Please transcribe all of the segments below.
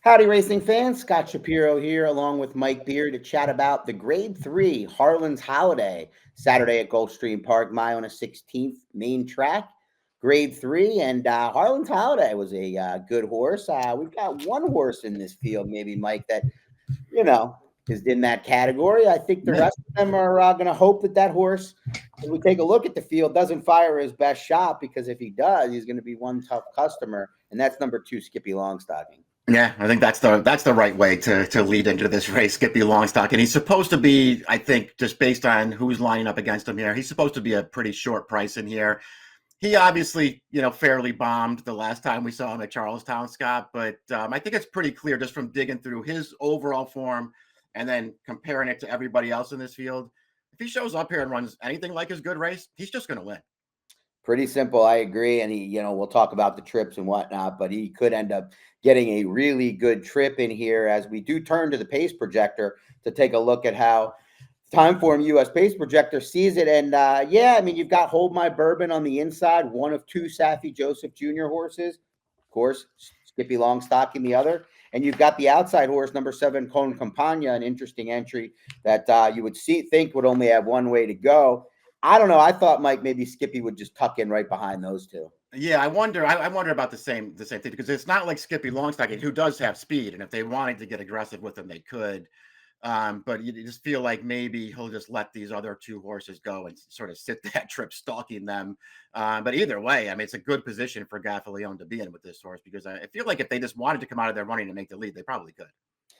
Howdy, racing fans. Scott Shapiro here, along with Mike Beer, to chat about the Grade 3 Harlan's Holiday, Saturday at Gulfstream Park, Mai 16th, main track. Grade 3, and Harlan's Holiday was a good horse. We've got one horse in this field, maybe, Mike, that, you know, is in that category. I think the Yeah. rest of them are going to hope that that horse, if we take a look at the field, doesn't fire his best shot, because if he does, he's going to be one tough customer, and that's number 2, Skippy Longstocking. Yeah, I think that's the right way to lead into this race, Skippy Longstock. And he's supposed to be, I think, just based on who's lining up against him here, he's supposed to be a pretty short price in here. He obviously, fairly bombed the last time we saw him at Charlestown, Scott. But I think it's pretty clear just from digging through his overall form and then comparing it to everybody else in this field. If he shows up here and runs anything like his good race, he's just going to win. Pretty simple, I agree. And he, we'll talk about the trips and whatnot, but he could end up getting a really good trip in here as we do turn to the pace projector to take a look at how Timeform US pace projector sees it. And you've got Hold My Bourbon on the inside, one of 2 Saffie Joseph Jr. horses. Of course, Skippy Longstock in the other. And you've got the outside horse, number 7, Comania, an interesting entry that you would think would only have one way to go. I don't know. I thought, Mike, maybe Skippy would just tuck in right behind those two. Yeah, I wonder about the same thing, because it's not like Skippy Longstocking, who does have speed, and if they wanted to get aggressive with him, they could. But you just feel like maybe he'll just let these other 2 horses go and sort of sit that trip stalking them. But either way, I mean, it's a good position for Gaffalione to be in with this horse, because I feel like if they just wanted to come out of their running and make the lead, they probably could.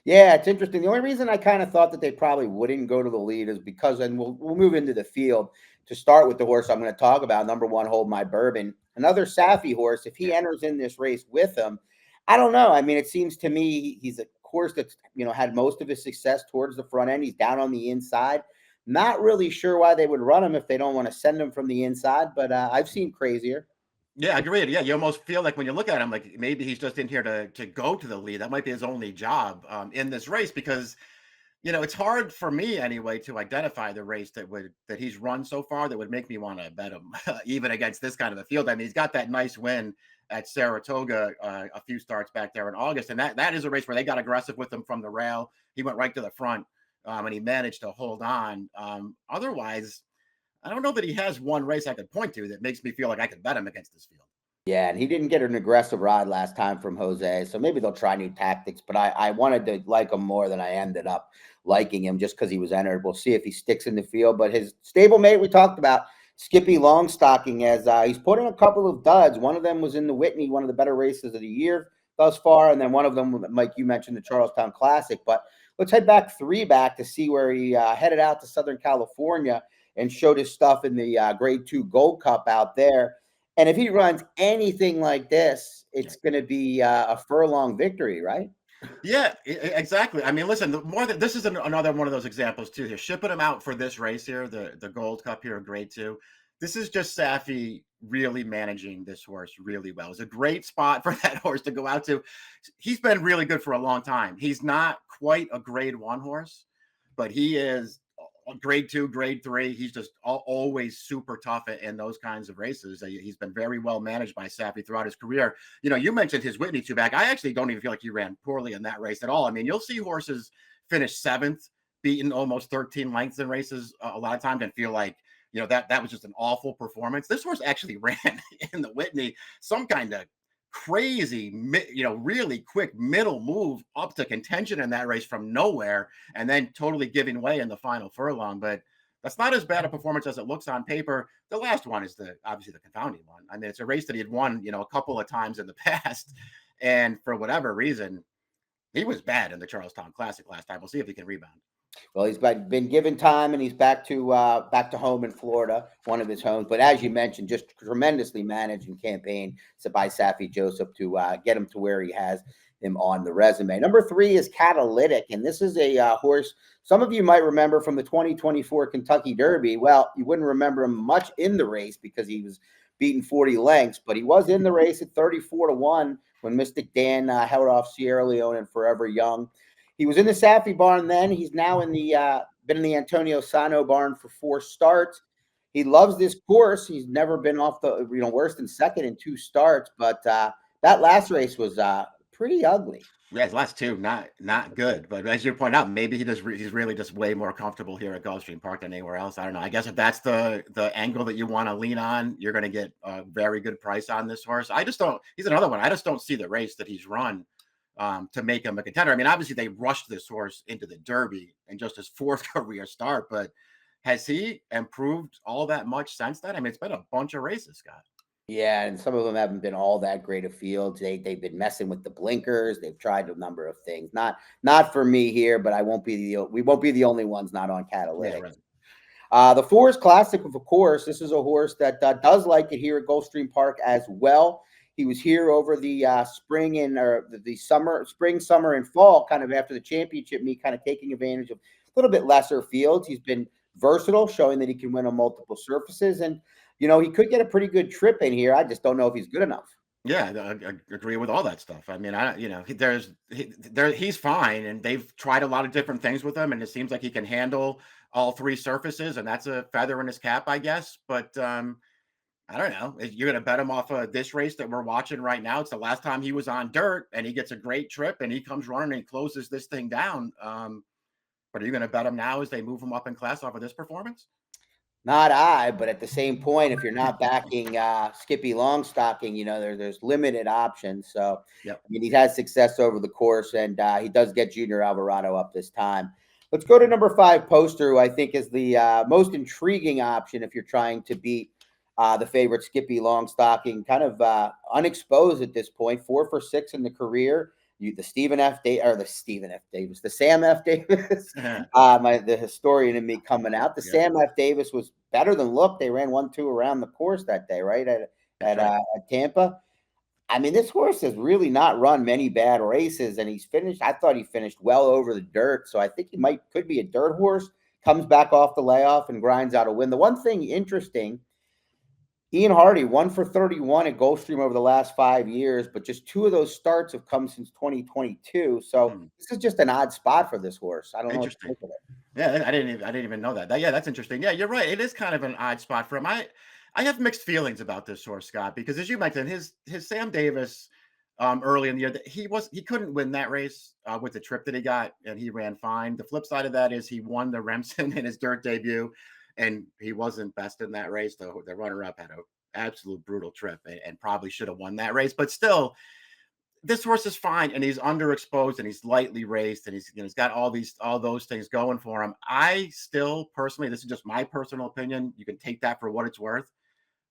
Yeah, it's interesting. The only reason I kind of thought that they probably wouldn't go to the lead is because, and we'll move into the field to start with the horse I'm going to talk about, number 1, Hold My Bourbon. Another Saffie horse, if he enters in this race with him, I don't know. I mean, it seems to me he's a horse that's, had most of his success towards the front end. He's down on the inside. Not really sure why they would run him if they don't want to send him from the inside, but I've seen crazier. Yeah, agreed. Yeah, you almost feel like when you look at him, like maybe he's just in here to go to the lead. That might be his only job in this race, because it's hard for me anyway to identify the race that he's run so far that would make me want to bet him, even against this kind of a field. I mean, he's got that nice win at Saratoga a few starts back there in August, and that is a race where they got aggressive with him from the rail. He went right to the front, and he managed to hold on. Otherwise, I don't know that he has one race I could point to that makes me feel like I could bet him against this field. Yeah, and he didn't get an aggressive ride last time from Jose, so maybe they'll try new tactics. But I wanted to like him more than I ended up liking him just because he was entered. We'll see if he sticks in the field. But his stablemate we talked about, Skippy Longstocking, as he's put in a couple of duds. One of them was in the Whitney, one of the better races of the year thus far, and then one of them, Mike, you mentioned the Charlestown Classic. But let's head back to see where he headed out to Southern California and showed his stuff in the Grade 2 Gold Cup out there. And if he runs anything like this, it's going to be a furlong victory, right? Yeah, exactly. I mean, listen, this is another one of those examples too. Here, shipping him out for this race here, the Gold Cup here, Grade 2. This is just Saffie really managing this horse really well. It's a great spot for that horse to go out to. He's been really good for a long time. He's not quite a Grade 1 horse, but he is Grade 2, Grade 3. He's just always super tough in those kinds of races. He's been very well managed by Saffie throughout his career. You mentioned his Whitney 2-back. I actually don't even feel like he ran poorly in that race at all. I mean, you'll see horses finish 7th, beaten almost 13 lengths in races a lot of times, and feel like, that was just an awful performance. This horse actually ran in the Whitney some kind of crazy, really quick middle move up to contention in that race from nowhere, and then totally giving way in the final furlong. But that's not as bad a performance as it looks on paper. The last one is obviously the confounding one. I mean, it's a race that he had won, a couple of times in the past, and for whatever reason, he was bad in the Charlestown Classic last time. We'll see if he can rebound. Well, he's been given time, and he's back to home in Florida, one of his homes. But as you mentioned, just tremendously managed and campaigned by Saffie Joseph to get him to where he has him on the resume. Number 3 is Catalytic, and this is a horse some of you might remember from the 2024 Kentucky Derby. Well, you wouldn't remember him much in the race because he was beaten 40 lengths, but he was in the race at 34-1 when Mystic Dan held off Sierra Leone and Forever Young. He was in the Saffie barn then. He's now been in the Antonio Sano barn for 4 starts. He loves this course. He's never been off the worse than second in 2 starts, but that last race was pretty ugly. Yeah, his last two not good. But as you point out, maybe he's really just way more comfortable here at Gulfstream Park than anywhere else. I don't know. I guess if that's the angle that you want to lean on, you're going to get a very good price on this horse. I just don't. He's another one. I just don't see the race that he's run to make him a contender. I mean, obviously they rushed this horse into the Derby and just his fourth career start, but has he improved all that much since then? I mean, it's been a bunch of races, Scott. Yeah, and some of them haven't been all that great of fields. They've been messing with the blinkers. They've tried a number of things. Not for me here, but we won't be the only ones not on Yeah, Catalytic. right. The Forest Classic, of course, this is a horse that does like it here at Gulfstream Park as well. He was here over the spring and or the spring, summer, and fall, kind of after the championship meet, kind of taking advantage of a little bit lesser fields. He's been versatile, showing that he can win on multiple surfaces, and he could get a pretty good trip in here. I just don't know if he's good enough. Yeah, I agree with all that stuff. I mean, he's fine, and they've tried a lot of different things with him, and it seems like he can handle all three surfaces, and that's a feather in his cap, I guess. But I don't know. You're going to bet him off of this race that we're watching right now. It's the last time he was on dirt, and he gets a great trip, and he comes running and closes this thing down. But are you going to bet him now as they move him up in class off of this performance? Not I, but at the same point, if you're not backing Skippy Longstocking, there's limited options. So, Yep. I mean, he's had success over the course, and he does get Junior Alvarado up this time. Let's go to number 5, Poster, who I think is the most intriguing option if you're trying to beat the favorite Skippy Longstocking, kind of unexposed at this point, 4 for 6 in the career. The Sam F. Davis. The historian in me coming out. The Yeah. Sam F. Davis was better than look. They ran 1-2 around the course that day, right at Tampa. I mean, this horse has really not run many bad races, and he's finished. I thought he finished well over the dirt, so I think he could be a dirt horse. Comes back off the layoff and grinds out a win. The one thing interesting. Ian Hardy, 1 for 31 at Gulfstream over the last 5 years, but just 2 of those starts have come since 2022. So this is just an odd spot for this horse. I don't know what to Interesting. think of it. Yeah, I didn't even know that. Yeah, that's interesting. Yeah, you're right. It is kind of an odd spot for him. I have mixed feelings about this horse, Scott, because as you mentioned, his Sam Davis early in the year, he couldn't win that race with the trip that he got, and he ran fine. The flip side of that is he won the Remsen in his dirt debut, and he wasn't best in that race. The runner-up had an absolute brutal trip and probably should have won that race, but still. This horse is fine, and he's underexposed, and he's lightly raced, and he's got all those things going for him. I still personally, this is just my personal opinion. You can take that for what it's worth.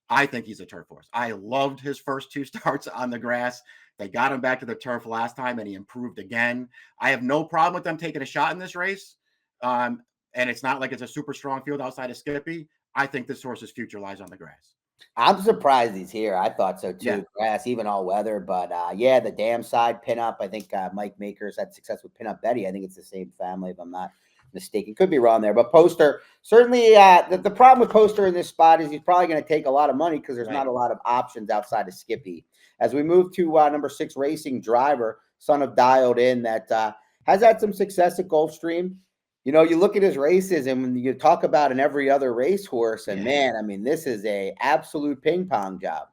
I think he's a turf horse. I loved his first 2 starts on the grass. They got him back to the turf last time, and he improved again. I have no problem with them taking a shot in this race. And it's not like it's a super strong field outside of Skippy. I think this horse's future lies on the grass. I'm surprised he's here. I thought so too. Yeah. Grass, even all weather. But the dam side pinup. I think Mike Makers had success with Pinup Betty. I think it's the same family, if I'm not mistaken. Could be wrong there. But Poster, certainly the problem with Poster in this spot is he's probably going to take a lot of money because there's not a lot of options outside of Skippy. As we move to number 6, Racing Driver, son of Dialed In, that has had some success at Gulfstream. You look at his races, and when you talk about an every other racehorse, and man, I mean, this is a absolute ping pong job.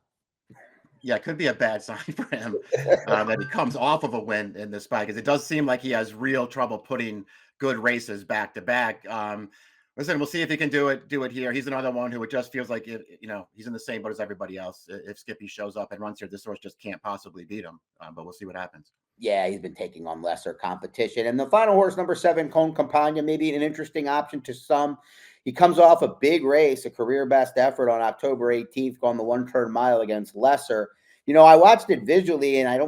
Yeah, it could be a bad sign for him that he comes off of a win in this spot, because it does seem like he has real trouble putting good races back to back. Listen, we'll see if he can do it here. He's another one who it just feels like he's in the same boat as everybody else. If Skippy shows up and runs here, this horse just can't possibly beat him. But we'll see what happens. Yeah, he's been taking on lesser competition. And the final horse, number 7, Comania, maybe an interesting option to some. He comes off a big race, a career best effort on October 18th, going the 1-turn mile against Lesser. I watched it visually, and I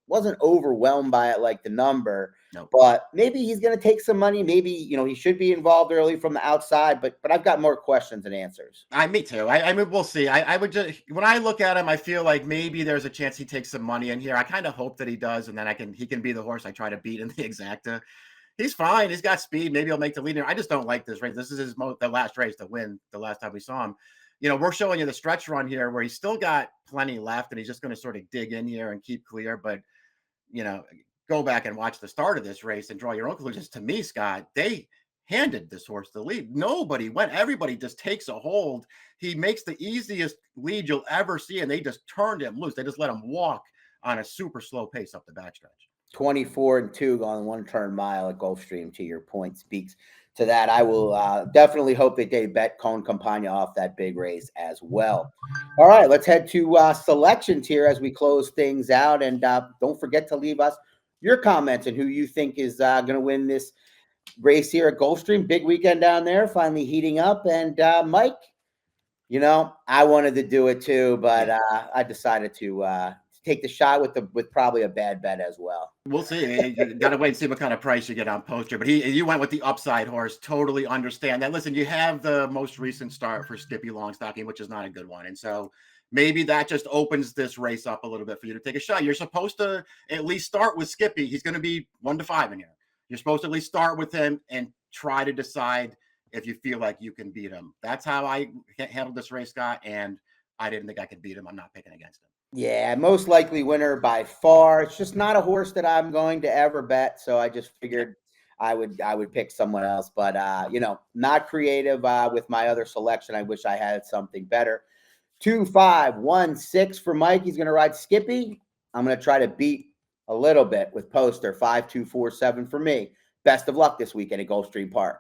wasn't overwhelmed by it like the number. Nope. But maybe he's going to take some money. Maybe, he should be involved early from the outside, but I've got more questions than answers. Me too. I mean, we'll see. I would just, when I look at him, I feel like maybe there's a chance he takes some money in here. I kind of hope that he does, and then he can be the horse I try to beat in the exacta. He's fine. He's got speed. Maybe he'll make the lead here. I just don't like this race. This is the last race to win the last time we saw him. We're showing you the stretch run here where he's still got plenty left, and he's just going to sort of dig in here and keep clear. But, go back and watch the start of this race and draw your own conclusions. To me, Scott, they handed this horse the lead. Nobody went. Everybody just takes a hold. He makes the easiest lead you'll ever see, and they just turned him loose. They just let him walk on a super slow pace up the backstretch. 24-2 on 1 turn mile at Gulfstream. To your point, speaks to that. I will definitely hope that they bet Comania off that big race as well. All right, let's head to selections here as we close things out, and don't forget to leave us your comments and who you think is going to win this race here at Gulfstream. Big weekend down there, finally heating up. And Mike, you know, I wanted to do it too, but I decided to take the shot with probably a bad bet as well. We'll see. You got to wait and see what kind of price you get on poster. But you went with the upside horse. Totally understand that. Listen, you have the most recent start for Skippy Longstocking, which is not a good one, and so maybe that just opens this race up a little bit for you to take a shot. You're supposed to at least start with Skippy. He's going to be 1-5 in here. You're supposed to at least start with him and try to decide if you feel like you can beat him. That's how I handled this race, Scott, and I didn't think I could beat him. I'm not picking against him. Yeah, most likely winner by far. It's just not a horse that I'm going to ever bet, so I just figured I would pick someone else. But you know, not creative with my other selection. I wish I had something better. 2, 5, 1, 6 for Mike. He's going to ride Skippy. I'm going to try to beat a little bit with poster 5, 2, 4, 7 for me. Best of luck this weekend at Gulfstream Park.